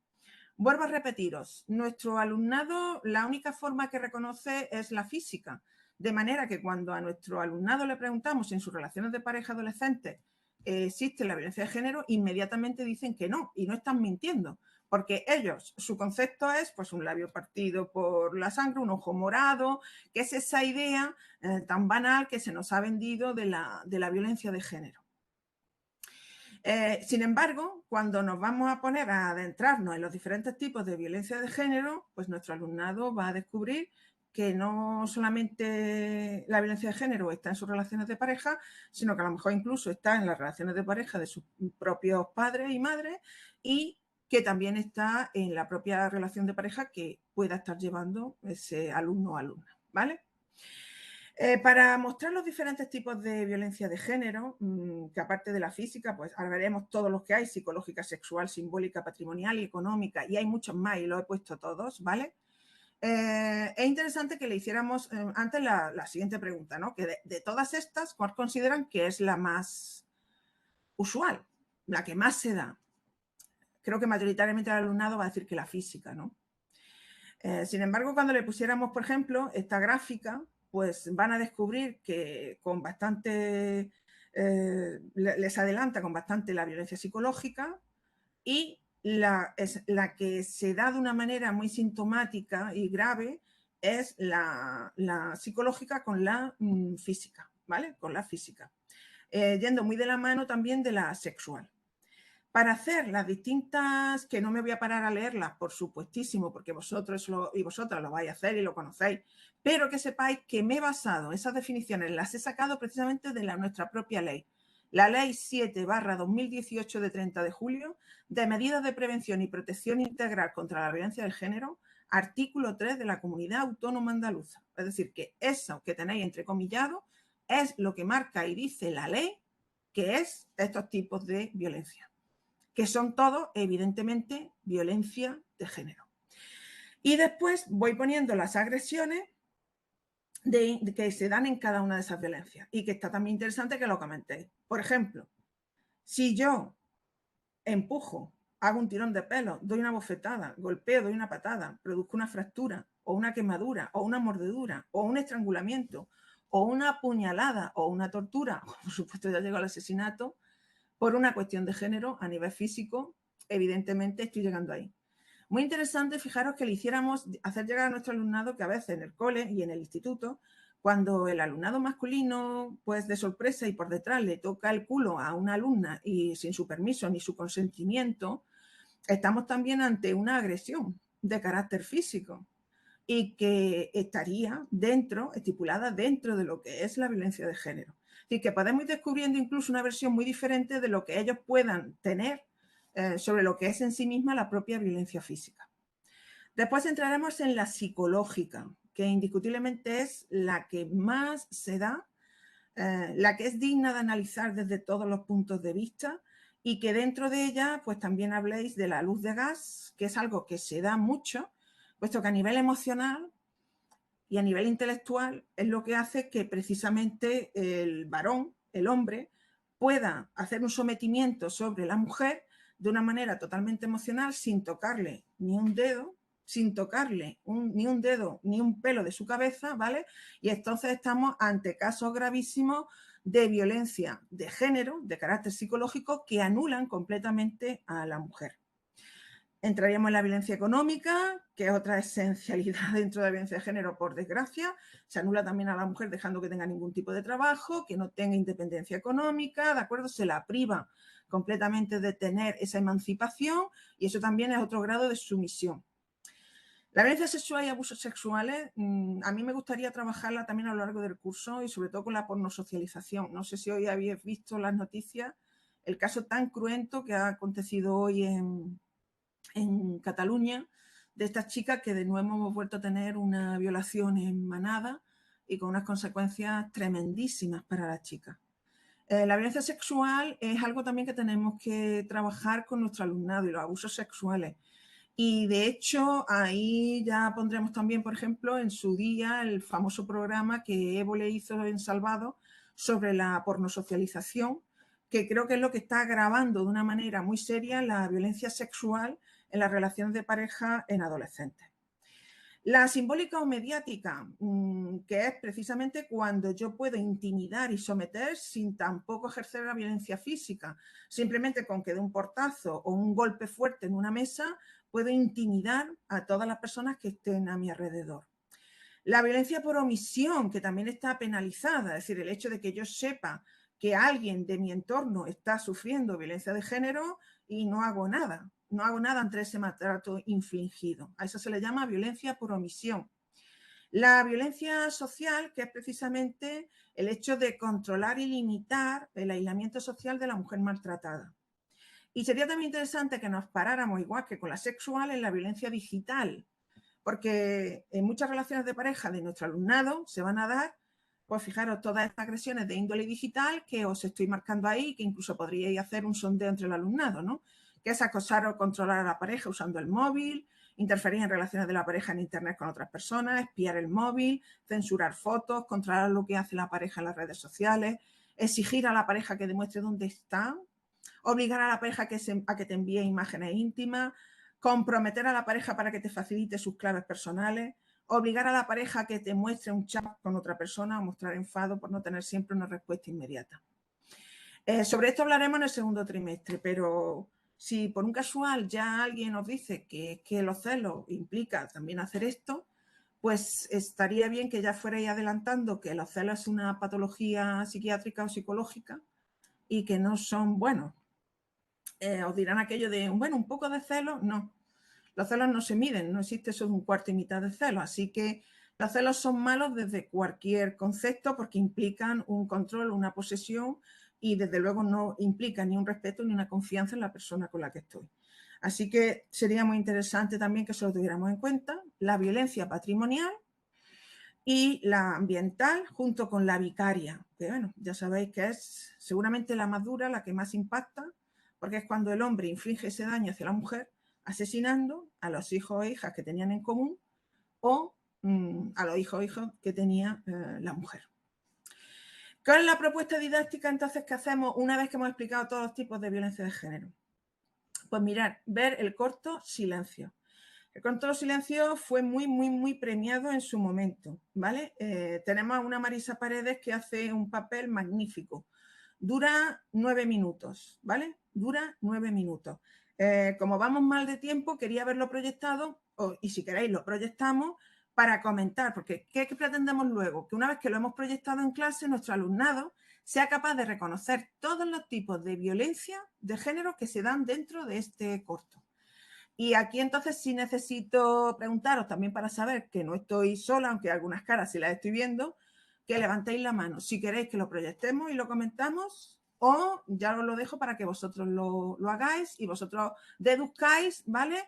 Vuelvo a repetiros, nuestro alumnado, la única forma que reconoce es la física, de manera que cuando a nuestro alumnado le preguntamos si en sus relaciones de pareja adolescentes existe la violencia de género, inmediatamente dicen que no, y no están mintiendo, porque ellos, su concepto es pues un labio partido por la sangre, un ojo morado, que es esa idea tan banal que se nos ha vendido de la violencia de género. Sin embargo, cuando nos vamos a poner a adentrarnos en los diferentes tipos de violencia de género, pues nuestro alumnado va a descubrir que no solamente la violencia de género está en sus relaciones de pareja, sino que a lo mejor incluso está en las relaciones de pareja de sus propios padres y madres y que también está en la propia relación de pareja que pueda estar llevando ese alumno o alumna, ¿vale? Para mostrar los diferentes tipos de violencia de género, que aparte de la física, pues ahora veremos todos los que hay, psicológica, sexual, simbólica, patrimonial y económica, y hay muchos más y los he puesto todos, ¿vale? Es interesante que le hiciéramos antes la siguiente pregunta, ¿no? Que de todas estas, ¿cuál consideran que es la más usual, la que más se da? Creo que mayoritariamente el alumnado va a decir que la física, ¿no? Sin embargo, cuando le pusiéramos, por ejemplo, esta gráfica, pues van a descubrir que con bastante, les adelanta con bastante la violencia psicológica y es la que se da de una manera muy sintomática y grave es la psicológica con la física, ¿vale? Con la física. Yendo muy de la mano también de la sexual. Para hacer las distintas, que no me voy a parar a leerlas, por supuestísimo, porque vosotros y vosotras lo vais a hacer y lo conocéis, pero que sepáis que me he basado, esas definiciones las he sacado precisamente de nuestra propia ley. La ley 7/2018 de 30 de julio de medidas de prevención y protección integral contra la violencia de género, artículo 3 de la Comunidad Autónoma Andaluza. Es decir, que eso que tenéis entrecomillado es lo que marca y dice la ley que es estos tipos de violencia, que son todos, evidentemente, violencia de género. Y después voy poniendo las agresiones que se dan en cada una de esas violencias y que está también interesante que lo comentéis. Por ejemplo, si yo empujo, hago un tirón de pelo, doy una bofetada, golpeo, doy una patada, produzco una fractura o una quemadura o una mordedura o un estrangulamiento o una puñalada o una tortura, o por supuesto ya llego al asesinato, por una cuestión de género a nivel físico, evidentemente estoy llegando ahí. Muy interesante, fijaros que le hiciéramos hacer llegar a nuestro alumnado que a veces en el cole y en el instituto, cuando el alumnado masculino, pues de sorpresa y por detrás le toca el culo a una alumna y sin su permiso ni su consentimiento, estamos también ante una agresión de carácter físico y que estaría estipulada dentro de lo que es la violencia de género. Es decir, que podemos ir descubriendo incluso una versión muy diferente de lo que ellos puedan tener sobre lo que es en sí misma la propia violencia física. Después entraremos en la psicológica, que indiscutiblemente es la que más se da, la que es digna de analizar desde todos los puntos de vista y que dentro de ella pues también habléis de la luz de gas, que es algo que se da mucho, puesto que a nivel emocional y a nivel intelectual es lo que hace que precisamente el varón, el hombre, pueda hacer un sometimiento sobre la mujer de una manera totalmente emocional sin tocarle ni un dedo, sin tocarle ni un dedo ni un pelo de su cabeza, ¿vale? Y entonces estamos ante casos gravísimos de violencia de género, de carácter psicológico, que anulan completamente a la mujer. Entraríamos en la violencia económica, que es otra esencialidad dentro de la violencia de género, por desgracia. Se anula también a la mujer dejando que tenga ningún tipo de trabajo, que no tenga independencia económica, ¿de acuerdo? Se la priva completamente de tener esa emancipación y eso también es otro grado de sumisión. La violencia sexual y abusos sexuales, a mí me gustaría trabajarla también a lo largo del curso y sobre todo con la pornosocialización. No sé si hoy habéis visto las noticias, el caso tan cruento que ha acontecido hoy en Cataluña, de estas chicas que de nuevo hemos vuelto a tener una violación en manada y con unas consecuencias tremendísimas para las chicas. La violencia sexual es algo también que tenemos que trabajar con nuestro alumnado y los abusos sexuales. Y de hecho, ahí ya pondremos también, por ejemplo, en su día el famoso programa que Évole hizo en Salvado sobre la pornosocialización, que creo que es lo que está agravando de una manera muy seria la violencia sexual en las relaciones de pareja en adolescentes. La simbólica o mediática, que es precisamente cuando yo puedo intimidar y someter sin tampoco ejercer la violencia física. Simplemente con que dé un portazo o un golpe fuerte en una mesa, puedo intimidar a todas las personas que estén a mi alrededor. La violencia por omisión, que también está penalizada, es decir, el hecho de que yo sepa que alguien de mi entorno está sufriendo violencia de género y no hago nada. No hago nada ante ese maltrato infligido. A eso se le llama violencia por omisión. La violencia social, que es precisamente el hecho de controlar y limitar el aislamiento social de la mujer maltratada. Y sería también interesante que nos paráramos, igual que con la sexual, en la violencia digital, porque en muchas relaciones de pareja de nuestro alumnado se van a dar, pues fijaros, todas estas agresiones de índole digital que os estoy marcando ahí, que incluso podríais hacer un sondeo entre el alumnado, ¿no? Que es acosar o controlar a la pareja usando el móvil, interferir en relaciones de la pareja en internet con otras personas, espiar el móvil, censurar fotos, controlar lo que hace la pareja en las redes sociales, exigir a la pareja que demuestre dónde está, obligar a la pareja a que te envíe imágenes íntimas, comprometer a la pareja para que te facilite sus claves personales, obligar a la pareja a que te muestre un chat con otra persona o mostrar enfado por no tener siempre una respuesta inmediata. Sobre esto hablaremos en el segundo trimestre, pero si por un casual ya alguien nos dice que los celos implica también hacer esto, pues estaría bien que ya fuerais adelantando que los celos es una patología psiquiátrica o psicológica y que no son buenos. Os dirán aquello de, bueno, un poco de celos, no. Los celos no se miden, no existe eso de un cuarto y mitad de celos, así que los celos son malos desde cualquier concepto porque implican un control, una posesión y desde luego no implican ni un respeto ni una confianza en la persona con la que estoy. Así que sería muy interesante también que eso lo tuviéramos en cuenta, la violencia patrimonial y la ambiental junto con la vicaria, que bueno, ya sabéis que es seguramente la más dura, la que más impacta, porque es cuando el hombre inflige ese daño hacia la mujer, asesinando a los hijos e hijas que tenían en común o a los hijos e hijas que tenía la mujer. ¿Cuál es la propuesta didáctica entonces que hacemos una vez que hemos explicado todos los tipos de violencia de género? Pues mirar, ver el corto Silencio. El corto Silencio fue muy premiado en su momento, ¿vale? Tenemos a una Marisa Paredes que hace un papel magnífico. Dura 9 minutos, ¿vale? Dura 9 minutos. Como vamos mal de tiempo, quería verlo proyectado, y si queréis lo proyectamos para comentar, porque ¿qué pretendemos luego? Que una vez que lo hemos proyectado en clase, nuestro alumnado sea capaz de reconocer todos los tipos de violencia de género que se dan dentro de este corto. Y aquí entonces sí necesito preguntaros también para saber que no estoy sola, aunque algunas caras sí las estoy viendo, que levantéis la mano si queréis que lo proyectemos y lo comentamos, o ya os lo dejo para que vosotros lo hagáis y vosotros deduzcáis, ¿vale?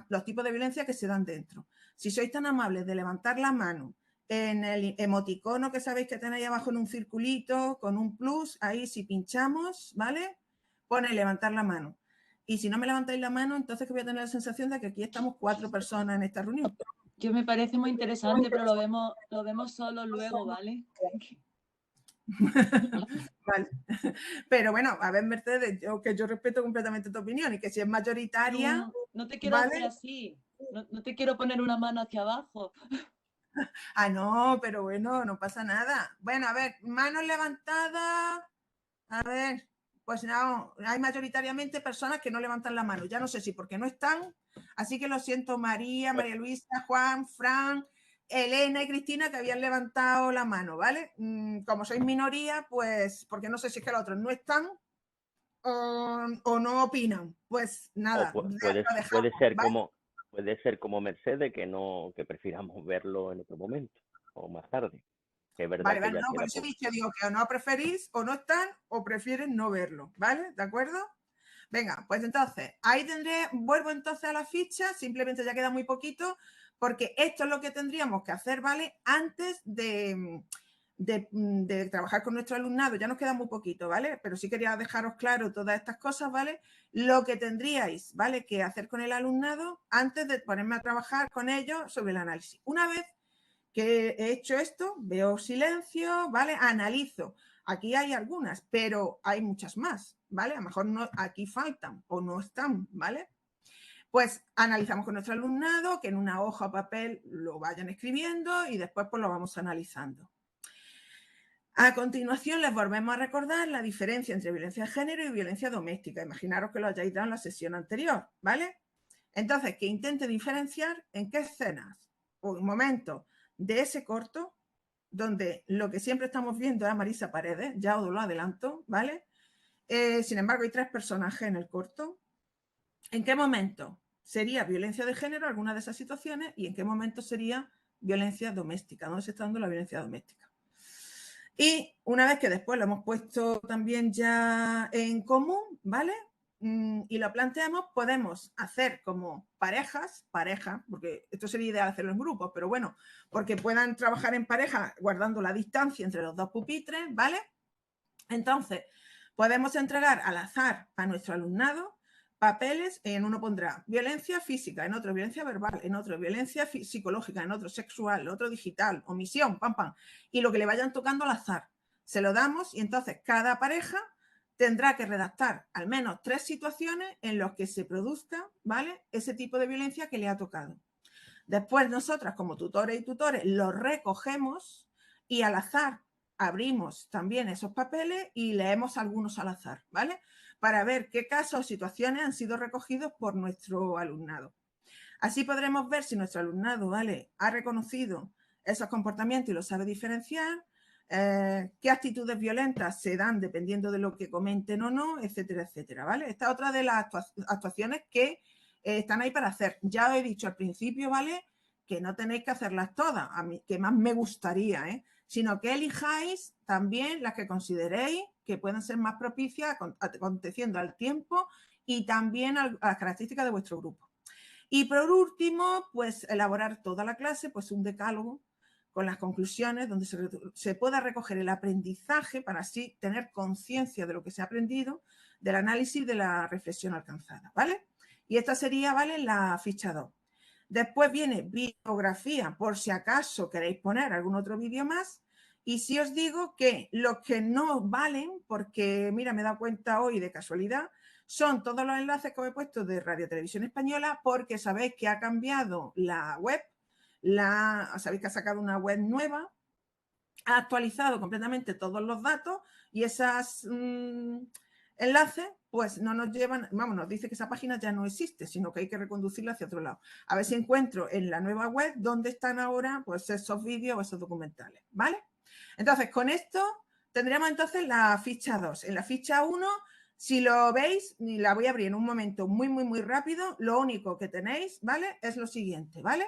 Los tipos de violencia que se dan dentro. Si sois tan amables de levantar la mano en el emoticono que sabéis que tenéis abajo en un circulito con un plus, ahí si pinchamos, ¿vale? Pone levantar la mano. Y si no me levantáis la mano, entonces que voy a tener la sensación de que aquí estamos 4 personas en esta reunión. Yo me parece muy interesante, pero lo vemos solo luego, ¿vale? Vale. Pero bueno, a ver, Mercedes, que yo respeto completamente tu opinión y que si es mayoritaria... No te quiero hacer así, no te quiero poner una mano hacia abajo. Ah, no, pero bueno, no pasa nada. Bueno, a ver, manos levantadas. A ver, pues no, hay mayoritariamente personas que no levantan la mano. Ya no sé si porque no están. Así que lo siento, María, María Luisa, Juan, Fran, Elena y Cristina, que habían levantado la mano, ¿vale? Como sois minoría, pues, porque no sé si es que los otros no están o no opinan. Pues nada, puede ser, ¿vale? Puede ser como Mercedes, que prefiramos verlo en otro momento o más tarde. Que es verdad vale, que vale, no, por eso he dicho, digo que o no preferís, o no están, o prefieren no verlo, ¿vale? ¿De acuerdo? Venga, pues entonces, ahí vuelvo entonces a la ficha, simplemente ya queda muy poquito, porque esto es lo que tendríamos que hacer, ¿vale? Antes de de trabajar con nuestro alumnado, ya nos queda muy poquito, ¿vale? Pero sí quería dejaros claro todas estas cosas, ¿vale? Lo que tendríais, ¿vale?, que hacer con el alumnado antes de ponerme a trabajar con ellos sobre el análisis. Una vez que he hecho esto, veo silencio, ¿vale? Analizo. Aquí hay algunas, pero hay muchas más, ¿vale? A lo mejor no, aquí faltan o no están, ¿vale? Pues analizamos con nuestro alumnado, que en una hoja o papel lo vayan escribiendo y después pues lo vamos analizando. A continuación les volvemos a recordar la diferencia entre violencia de género y violencia doméstica. Imaginaros que lo hayáis dado en la sesión anterior, ¿vale? Entonces, que intente diferenciar en qué escenas o momentos de ese corto, donde lo que siempre estamos viendo es a Marisa Paredes, ya os lo adelanto, ¿vale? Sin embargo, hay 3 personajes en el corto. ¿En qué momento sería violencia de género alguna de esas situaciones y en qué momento sería violencia doméstica? ¿Dónde se está dando la violencia doméstica? Y una vez que después lo hemos puesto también ya en común, ¿vale? Y lo planteamos, podemos hacer como parejas, porque esto sería ideal hacerlo en grupos, pero bueno, porque puedan trabajar en pareja guardando la distancia entre los 2 pupitres, ¿vale? Entonces, podemos entregar al azar a nuestro alumnado papeles, en uno pondrá violencia física, en otro violencia verbal, en otro violencia psicológica, en otro sexual, en otro digital, omisión, pam, pam, y lo que le vayan tocando al azar. Se lo damos y entonces cada pareja tendrá que redactar al menos 3 situaciones en las que se produzca, ¿vale?, ese tipo de violencia que le ha tocado. Después nosotras como tutores y tutores lo recogemos y al azar abrimos también esos papeles y leemos algunos al azar, ¿vale?, para ver qué casos o situaciones han sido recogidos por nuestro alumnado. Así podremos ver si nuestro alumnado, ¿vale?, ha reconocido esos comportamientos y lo sabe diferenciar, qué actitudes violentas se dan dependiendo de lo que comenten o no, etcétera, etcétera, ¿vale? Esta es otra de las actuaciones que están ahí para hacer. Ya os he dicho al principio, ¿vale?, que no tenéis que hacerlas todas, a mí, que más me gustaría, sino que elijáis también las que consideréis que pueden ser más propicias aconteciendo al tiempo y también a las características de vuestro grupo. Y por último, pues elaborar toda la clase, pues un decálogo con las conclusiones donde se pueda recoger el aprendizaje para así tener conciencia de lo que se ha aprendido, del análisis, de la reflexión alcanzada, ¿vale? Y esta sería, ¿vale?, la ficha 2. Después viene bibliografía, por si acaso queréis poner algún otro vídeo más. Y sí os digo que los que no valen, porque mira, me he dado cuenta hoy de casualidad, son todos los enlaces que os he puesto de Radio Televisión Española, porque sabéis que ha cambiado la web, sabéis que ha sacado una web nueva, ha actualizado completamente todos los datos y esos enlaces pues no nos llevan, vamos, nos dice que esa página ya no existe, sino que hay que reconducirla hacia otro lado. A ver si encuentro en la nueva web dónde están ahora pues esos vídeos o esos documentales, ¿vale? Entonces, con esto tendríamos entonces la ficha 2. En la ficha 1, si lo veis, y la voy a abrir en un momento muy, muy, muy rápido, lo único que tenéis, ¿vale?, es lo siguiente, ¿vale?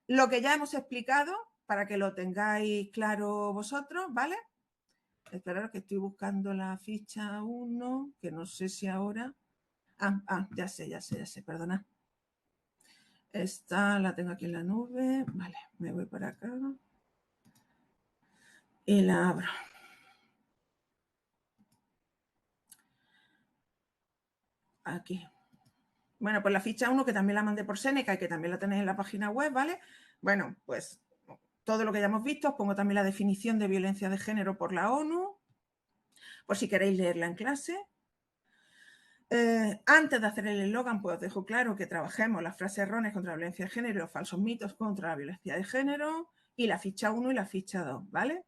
Lo que ya hemos explicado para que lo tengáis claro vosotros, ¿vale? Esperad que estoy buscando la ficha 1, que no sé si ahora... ya sé, perdonad. Esta la tengo aquí en la nube. Vale, me voy para acá. Y la abro. Aquí. Bueno, pues la ficha 1, que también la mandé por Seneca y que también la tenéis en la página web, ¿vale? Bueno, pues todo lo que ya hemos visto. Os pongo también la definición de violencia de género por la ONU, por si queréis leerla en clase. Antes de hacer el eslogan, pues os dejo claro que trabajemos las frases erróneas contra la violencia de género, los falsos mitos contra la violencia de género, y la ficha 1 y la ficha 2, ¿vale?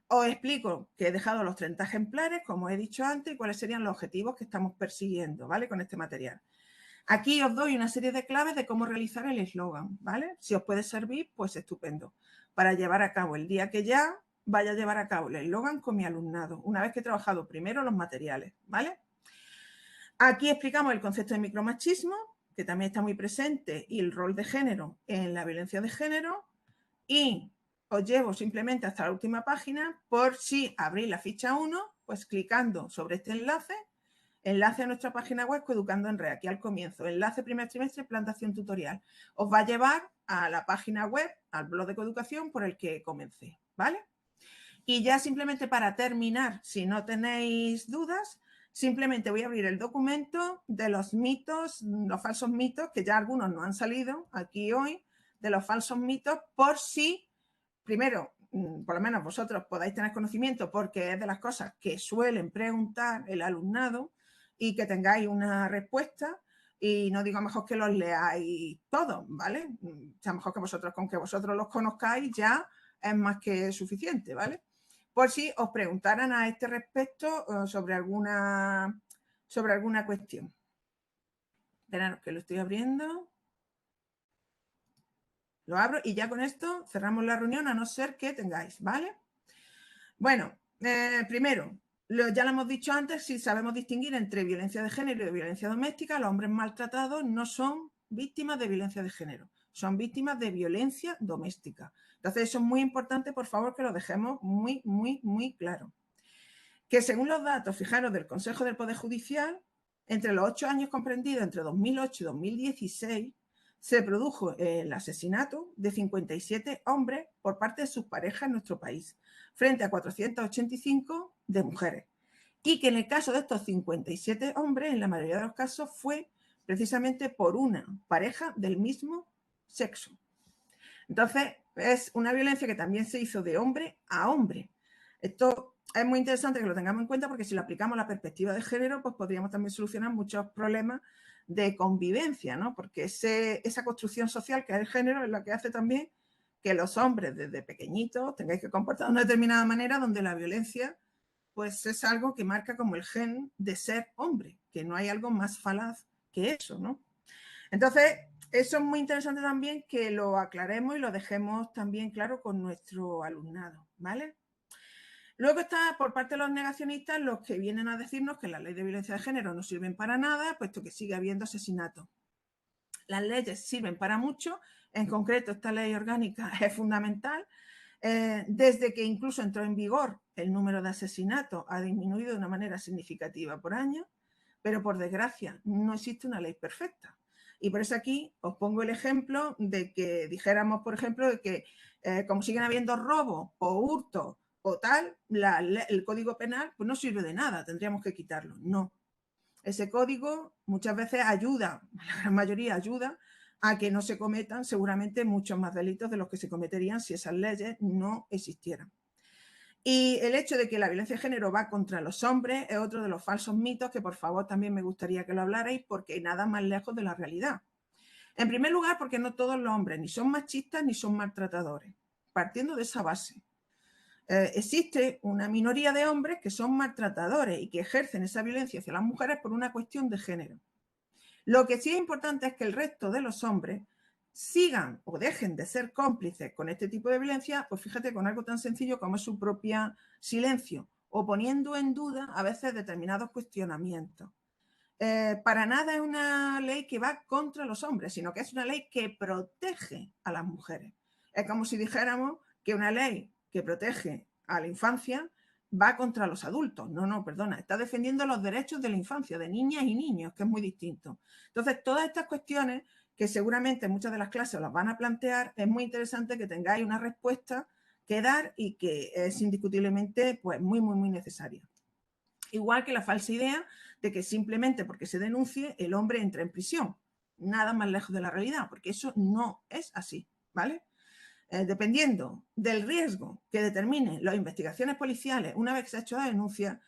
Os explico que he dejado los 30 ejemplares, como he dicho antes, y cuáles serían los objetivos que estamos persiguiendo, ¿vale?, con este material. Aquí os doy una serie de claves de cómo realizar el eslogan, ¿vale? Si os puede servir, pues estupendo, para llevar a cabo el día que ya vaya a llevar a cabo el eslogan con mi alumnado, una vez que he trabajado primero los materiales, ¿vale? Aquí explicamos el concepto de micromachismo, que también está muy presente, y el rol de género en la violencia de género. Y os llevo simplemente hasta la última página por si abrís la ficha 1, pues clicando sobre este enlace a nuestra página web Coeducando en Red, aquí al comienzo, enlace primer trimestre, plantación tutorial. Os va a llevar a la página web, al blog de coeducación por el que comencé, ¿vale? Y ya simplemente para terminar, si no tenéis dudas, simplemente voy a abrir el documento de los mitos, los falsos mitos, que ya algunos no han salido aquí hoy, de los falsos mitos, por si, primero, por lo menos vosotros podáis tener conocimiento, porque es de las cosas que suelen preguntar el alumnado, y que tengáis una respuesta. Y no digo mejor que los leáis todos, ¿vale? O sea, mejor que vosotros, con que vosotros los conozcáis ya es más que suficiente, ¿vale? Por si os preguntaran a este respecto sobre alguna cuestión. Esperaros que lo estoy abriendo. Lo abro y ya con esto cerramos la reunión, a no ser que tengáis, ¿vale? Bueno, primero, ya lo hemos dicho antes, si sabemos distinguir entre violencia de género y violencia doméstica, los hombres maltratados no son víctimas de violencia de género, son víctimas de violencia doméstica. Entonces, eso es muy importante, por favor, que lo dejemos muy, muy, muy claro. Que según los datos, fijaros, del Consejo del Poder Judicial, entre los 8 años comprendidos entre 2008 y 2016, se produjo el asesinato de 57 hombres por parte de sus parejas en nuestro país, frente a 485 de mujeres. Y que en el caso de estos 57 hombres, en la mayoría de los casos, fue precisamente por una pareja del mismo sexo. Entonces, es una violencia que también se hizo de hombre a hombre. Esto es muy interesante que lo tengamos en cuenta, porque si lo aplicamos a la perspectiva de género, pues podríamos también solucionar muchos problemas de convivencia, ¿no? Porque esa construcción social que es el género es la que hace también que los hombres desde pequeñitos tengáis que comportar de una determinada manera, donde la violencia pues es algo que marca como el gen de ser hombre, que no hay algo más falaz que eso, ¿no? Entonces, eso es muy interesante también que lo aclaremos y lo dejemos también claro con nuestro alumnado, ¿vale? Luego está, por parte de los negacionistas, los que vienen a decirnos que las leyes de violencia de género no sirven para nada, puesto que sigue habiendo asesinatos. Las leyes sirven para mucho, en concreto esta ley orgánica es fundamental. Desde que incluso entró en vigor, el número de asesinatos ha disminuido de una manera significativa por año, pero por desgracia no existe una ley perfecta. Y por eso aquí os pongo el ejemplo de que dijéramos, por ejemplo, de que como siguen habiendo robos o hurtos o tal, el Código Penal pues no sirve de nada, tendríamos que quitarlo. No. Ese código muchas veces ayuda, la gran mayoría ayuda, a que no se cometan seguramente muchos más delitos de los que se cometerían si esas leyes no existieran. Y el hecho de que la violencia de género va contra los hombres es otro de los falsos mitos que, por favor, también me gustaría que lo hablarais, porque hay nada más lejos de la realidad. En primer lugar, porque no todos los hombres ni son machistas ni son maltratadores. Partiendo de esa base, existe una minoría de hombres que son maltratadores y que ejercen esa violencia hacia las mujeres por una cuestión de género. Lo que sí es importante es que el resto de los hombres sigan o dejen de ser cómplices con este tipo de violencia, pues fíjate, con algo tan sencillo como es su propio silencio, o poniendo en duda a veces determinados cuestionamientos. Para nada es una ley que va contra los hombres, sino que es una ley que protege a las mujeres. Es como si dijéramos que una ley que protege a la infancia va contra los adultos. No, no, perdona, está defendiendo los derechos de la infancia, de niñas y niños, que es muy distinto. Entonces, todas estas cuestiones, que seguramente muchas de las clases las van a plantear, es muy interesante que tengáis una respuesta que dar y que es indiscutiblemente pues, muy, muy, muy necesaria. Igual que la falsa idea de que simplemente porque se denuncie el hombre entra en prisión. Nada más lejos de la realidad, porque eso no es así, ¿vale? Dependiendo del riesgo que determinen las investigaciones policiales una vez que se ha hecho la denuncia,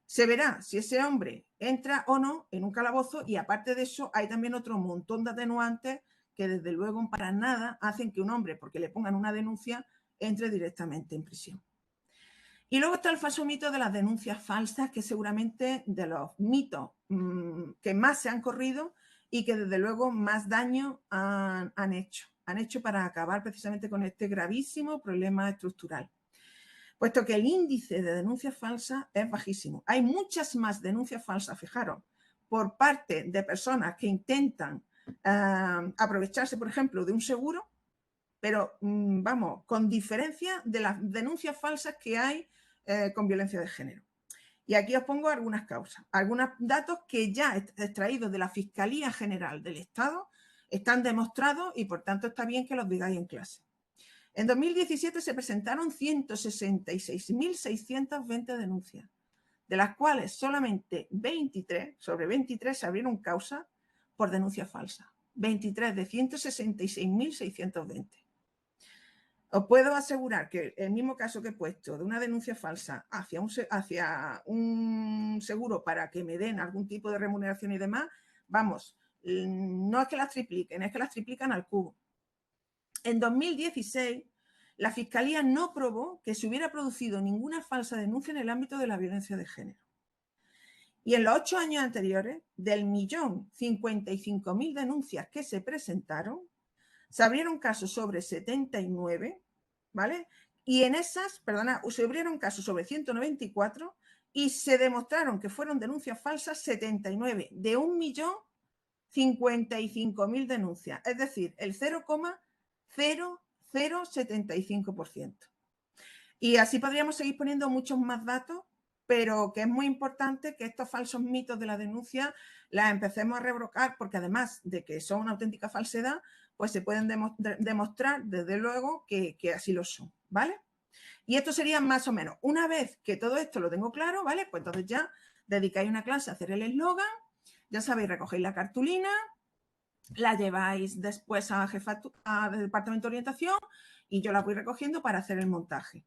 se verá si ese hombre entra o no en un calabozo, y aparte de eso hay también otro montón de atenuantes que desde luego para nada hacen que un hombre, porque le pongan una denuncia, entre directamente en prisión. Y luego está el falso mito de las denuncias falsas, que seguramente de los mitos que más se han corrido y que desde luego más daño han hecho para acabar precisamente con este gravísimo problema estructural. Puesto que el índice de denuncias falsas es bajísimo. Hay muchas más denuncias falsas, fijaros, por parte de personas que intentan aprovecharse, por ejemplo, de un seguro, pero vamos, con diferencia de las denuncias falsas que hay con violencia de género. Y aquí os pongo algunas causas, algunos datos que ya extraídos de la Fiscalía General del Estado están demostrados y por tanto está bien que los digáis en clase. En 2017 se presentaron 166.620 denuncias, de las cuales solamente 23, sobre 23 se abrieron causa por denuncia falsa. 23 de 166.620. Os puedo asegurar que el mismo caso que he puesto de una denuncia falsa hacia un seguro para que me den algún tipo de remuneración y demás, vamos, no es que las tripliquen, es que las triplican al cubo. En 2016, la Fiscalía no probó que se hubiera producido ninguna falsa denuncia en el ámbito de la violencia de género. Y en los 8 años anteriores, del 1.055.000 denuncias que se presentaron, se abrieron casos sobre 79, ¿vale? Y en esas, perdona, se abrieron casos sobre 194 y se demostraron que fueron denuncias falsas 79, de 1.055.000 denuncias, es decir, el 0,0075%. Y así podríamos seguir poniendo muchos más datos, pero que es muy importante que estos falsos mitos de la denuncia las empecemos a rebrocar, porque además de que son una auténtica falsedad, pues se pueden demostrar, desde luego, que así lo son, ¿vale? Y esto sería más o menos. Una vez que todo esto lo tengo claro, ¿vale? Pues entonces ya dedicáis una clase a hacer el eslogan, ya sabéis, recogéis la cartulina, la lleváis después a departamento de orientación y yo la voy recogiendo para hacer el montaje.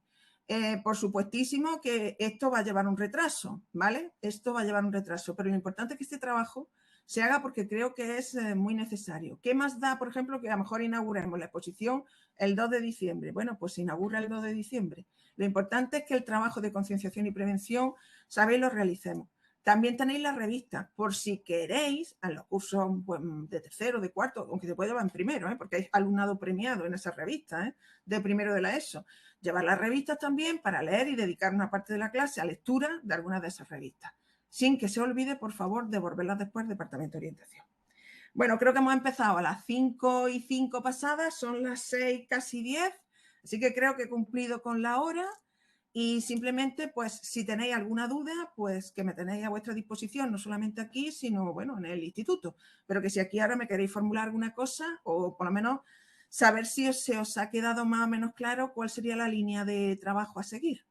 Por supuestísimo que esto va a llevar un retraso, ¿vale? Esto va a llevar un retraso, pero lo importante es que este trabajo se haga porque creo que es muy necesario. ¿Qué más da, por ejemplo, que a lo mejor inauguremos la exposición el 2 de diciembre? Bueno, pues se inaugura el 2 de diciembre. Lo importante es que el trabajo de concienciación y prevención, sabéis, lo realicemos. También tenéis las revistas, por si queréis, en los cursos pues, de tercero, de cuarto, aunque se puede llevar en primero, porque hay alumnado premiado en esas revistas, de primero de la ESO. Llevar las revistas también para leer y dedicar una parte de la clase a lectura de algunas de esas revistas. Sin que se olvide, por favor, devolverlas después al Departamento de Orientación. Bueno, creo que hemos empezado a las 5:05 pasadas, son las 6, casi 10, así que creo que he cumplido con la hora. Y simplemente, pues, si tenéis alguna duda, pues que me tenéis a vuestra disposición, no solamente aquí, sino, bueno, en el instituto. Pero que si aquí ahora me queréis formular alguna cosa, o por lo menos saber si se os ha quedado más o menos claro cuál sería la línea de trabajo a seguir.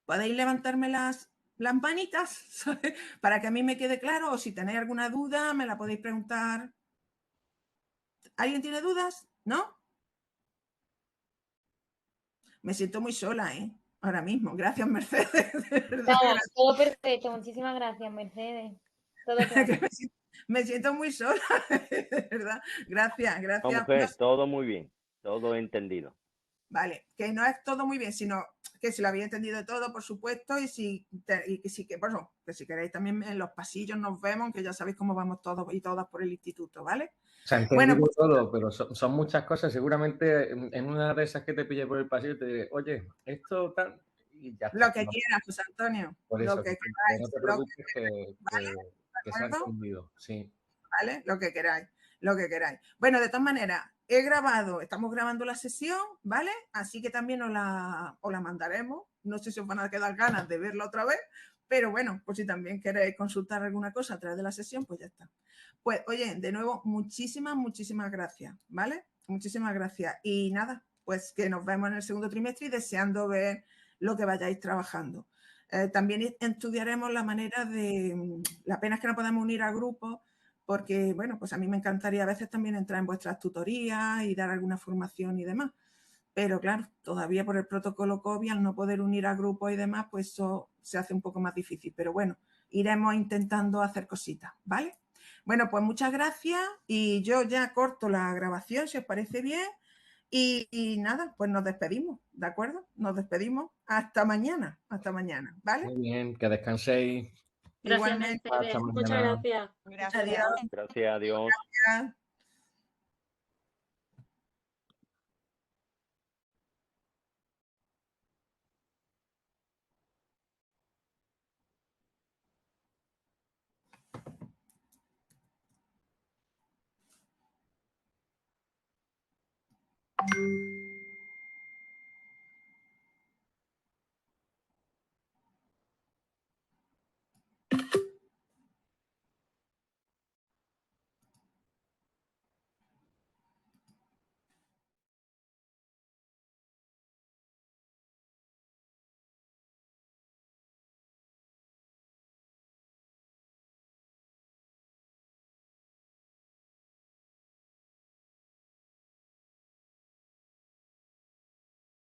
Podéis levantarme las manitas, ¿sabes? Para que a mí me quede claro, o si tenéis alguna duda, me la podéis preguntar. ¿Alguien tiene dudas? ¿No? Me siento muy sola, ahora mismo. Gracias, Mercedes. Vamos, todo perfecto. Muchísimas gracias, Mercedes. Todo claro. Me siento muy sola, de verdad. Gracias, gracias. No, mujer, todo muy bien, todo entendido. Vale, que no es todo muy bien, sino que si lo había entendido todo, por supuesto, y que si queréis también en los pasillos nos vemos, que ya sabéis cómo vamos todos y todas por el instituto, ¿vale? O sea, entendido pues, todo, pero son muchas cosas. Seguramente en una de esas que te pille por el pasillo te diré, oye, esto tal, y ya está. Lo que quieras, José Antonio. Por eso, lo que queráis, no te preocupes ¿vale? que se ha entendido, sí. ¿Vale? Lo que queráis, lo que queráis. Bueno, de todas maneras, estamos grabando la sesión, ¿vale? Así que también os la mandaremos. No sé si os van a quedar ganas de verla otra vez, pero bueno, pues si también queréis consultar alguna cosa a través de la sesión, pues ya está. Pues, oye, de nuevo, muchísimas gracias, ¿vale? Muchísimas gracias. Y nada, pues que nos vemos en el segundo trimestre y deseando ver lo que vayáis trabajando. También estudiaremos la manera de, la pena es que no podemos unir a grupos, porque, bueno, pues a mí me encantaría a veces también entrar en vuestras tutorías y dar alguna formación y demás. Pero claro, todavía por el protocolo COVID, al no poder unir a grupos y demás, pues eso se hace un poco más difícil. Pero bueno, iremos intentando hacer cositas, ¿vale? Bueno, pues muchas gracias y yo ya corto la grabación, si os parece bien. Y nada, pues nos despedimos, ¿de acuerdo? Nos despedimos hasta mañana, ¿vale? Muy bien, que descanséis. Gracias, Igualmente. Mercedes. Muchas gracias. Gracias. Adiós. Gracias a Dios. Gracias.